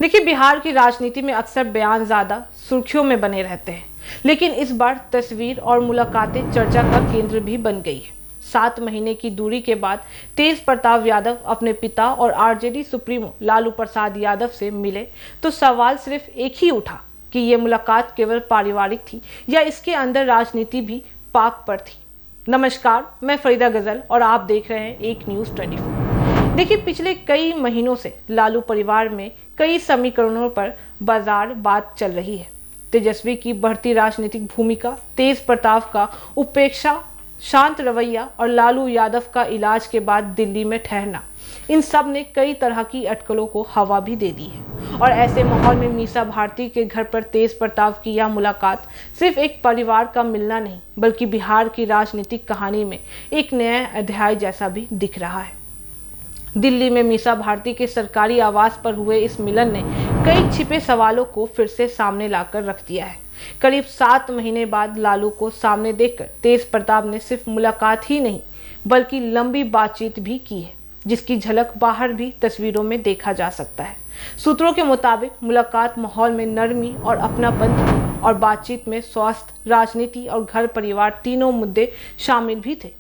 देखिए, बिहार की राजनीति में अक्सर बयान ज्यादा सुर्खियों में बने रहते हैं, लेकिन इस बार तस्वीर और मुलाकातें चर्चा का केंद्र भी बन गई है। 7 महीने की दूरी के बाद तेज प्रताप यादव अपने पिता और आरजेडी सुप्रीमो लालू प्रसाद यादव से मिले तो सवाल सिर्फ एक ही उठा कि ये मुलाकात केवल पारिवारिक थी या इसके अंदर राजनीति भी पाक पर थी। नमस्कार, मैं फरीदा गजल और आप देख रहे हैं एक न्यूज़ 24। देखिए, पिछले कई महीनों से लालू परिवार में कई समीकरणों पर बाजार बात चल रही है। तेजस्वी की बढ़ती राजनीतिक भूमिका, तेज प्रताप का उपेक्षा, शांत रवैया और लालू यादव का इलाज के बाद दिल्ली में ठहरना, इन सब ने कई तरह की अटकलों को हवा भी दे दी है। और ऐसे माहौल में मीसा भारती के घर पर तेज प्रताप की यह मुलाकात सिर्फ एक परिवार का मिलना नहीं, बल्कि बिहार की राजनीतिक कहानी में एक नया अध्याय जैसा भी दिख रहा है। दिल्ली में मीसा भारती के सरकारी आवास पर हुए इस मिलन ने कई छिपे सवालों को फिर से सामने लाकर रख दिया है। करीब 7 महीने बाद लालू को सामने देखकर तेज प्रताप ने सिर्फ मुलाकात ही नहीं बल्कि लंबी बातचीत भी की है, जिसकी झलक बाहर भी तस्वीरों में देखा जा सकता है। सूत्रों के मुताबिक मुलाकात माहौल में नरमी और अपनापन थी और बातचीत में स्वास्थ्य, राजनीति और घर परिवार तीनों मुद्दे शामिल भी थे।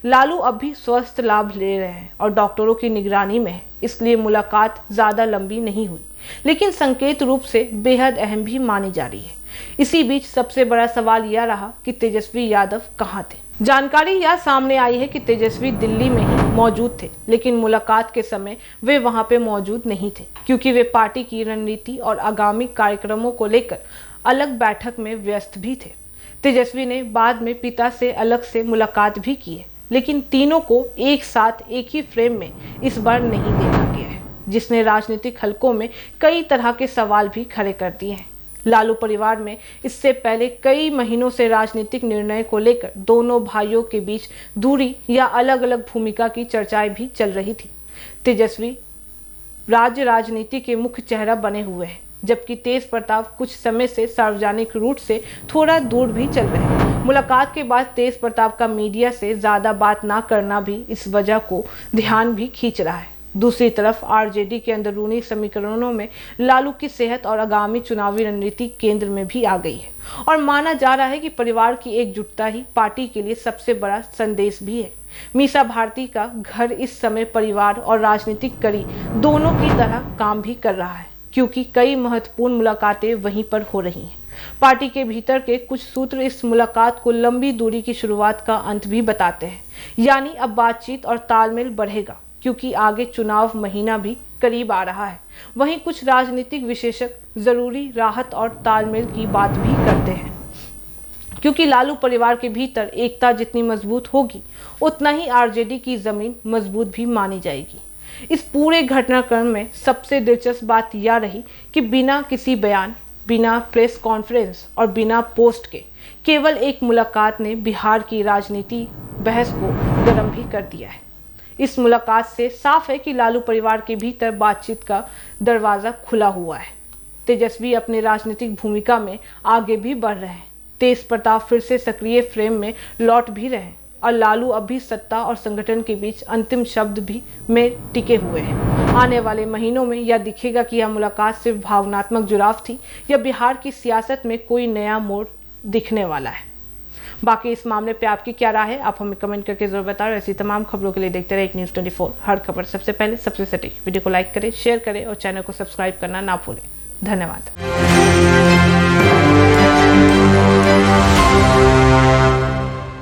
लालू अब भी स्वस्थ लाभ ले रहे हैं और डॉक्टरों की निगरानी में है, इसलिए मुलाकात ज्यादा लंबी नहीं हुई, लेकिन संकेत रूप से बेहद अहम भी मानी जा रही है। इसी बीच सबसे बड़ा सवाल यह रहा कि तेजस्वी यादव कहां थे। जानकारी यह सामने आई है कि तेजस्वी दिल्ली में ही मौजूद थे, लेकिन मुलाकात के समय वे वहां पे मौजूद नहीं थे, क्योंकि वे पार्टी की रणनीति और आगामी कार्यक्रमों को लेकर अलग बैठक में व्यस्त भी थे। तेजस्वी ने बाद में पिता से अलग से मुलाकात भी की है, लेकिन तीनों को एक साथ एक ही फ्रेम में इस बार नहीं देखा गया है, जिसने राजनीतिक हलकों में कई तरह के सवाल भी खड़े कर दिए हैं। लालू परिवार में इससे पहले कई महीनों से राजनीतिक निर्णय को लेकर दोनों भाइयों के बीच दूरी या अलग अलग भूमिका की चर्चाएं भी चल रही थी। तेजस्वी राज्य राजनीति के मुख्य चेहरा बने हुए हैं, जबकि तेज प्रताप कुछ समय से सार्वजनिक रूट से थोड़ा दूर भी चल रहे हैं। मुलाकात के बाद तेज प्रताप का मीडिया से ज्यादा बात ना करना भी इस वजह को ध्यान भी खींच रहा है। दूसरी तरफ आरजेडी के अंदरूनी समीकरणों में लालू की सेहत और आगामी चुनावी रणनीति केंद्र में भी आ गई है और माना जा रहा है कि परिवार की एकजुटता ही पार्टी के लिए सबसे बड़ा संदेश भी है। मीसा भारती का घर इस समय परिवार और राजनीतिक कड़ी दोनों की तरह काम भी कर रहा है, क्योंकि कई महत्वपूर्ण मुलाकातें वहीं पर हो रही हैं। पार्टी के भीतर के कुछ सूत्र इस मुलाकात को लंबी दूरी की शुरुआत का अंत भी बताते हैं, यानी अब बातचीत और तालमेल बढ़ेगा, क्योंकि आगे चुनाव महीना भी करीब आ रहा है। वहीं कुछ राजनीतिक विशेषज्ञ जरूरी राहत और तालमेल की बात भी करते हैं, क्योंकि लालू परिवार के भीतर एकता जितनी मजबूत होगी उतना ही आरजेडी की जमीन मजबूत भी मानी जाएगी। इस पूरे घटनाक्रम में सबसे दिलचस्प बात यह रही कि बिना किसी बयान, बिना प्रेस कॉन्फ्रेंस और बिना पोस्ट के केवल एक मुलाकात ने बिहार की राजनीति बहस को गर्म भी कर दिया है। इस मुलाकात से साफ है कि लालू परिवार के भीतर बातचीत का दरवाजा खुला हुआ है। तेजस्वी अपनी राजनीतिक भूमिका में आगे भी बढ़ रहे हैं, तेज प्रताप फिर से सक्रिय फ्रेम में लौट भी रहे हैं और लालू अब भी सत्ता और संगठन के बीच अंतिम शब्द भी में टिके हुए हैं। आने वाले महीनों में यह दिखेगा कि यह मुलाकात सिर्फ भावनात्मक जुड़ाव थी या बिहार की सियासत में कोई नया मोड़ दिखने वाला है। बाकी इस मामले पे आपकी क्या राय है, आप हमें कमेंट करके जरूर बताओ। ऐसी तमाम खबरों के लिए देखते रहे एक न्यूज़ 24, हर खबर सबसे पहले सबसे सटीक। वीडियो को लाइक करें, शेयर करें और चैनल को सब्सक्राइब करना ना भूलें। धन्यवाद।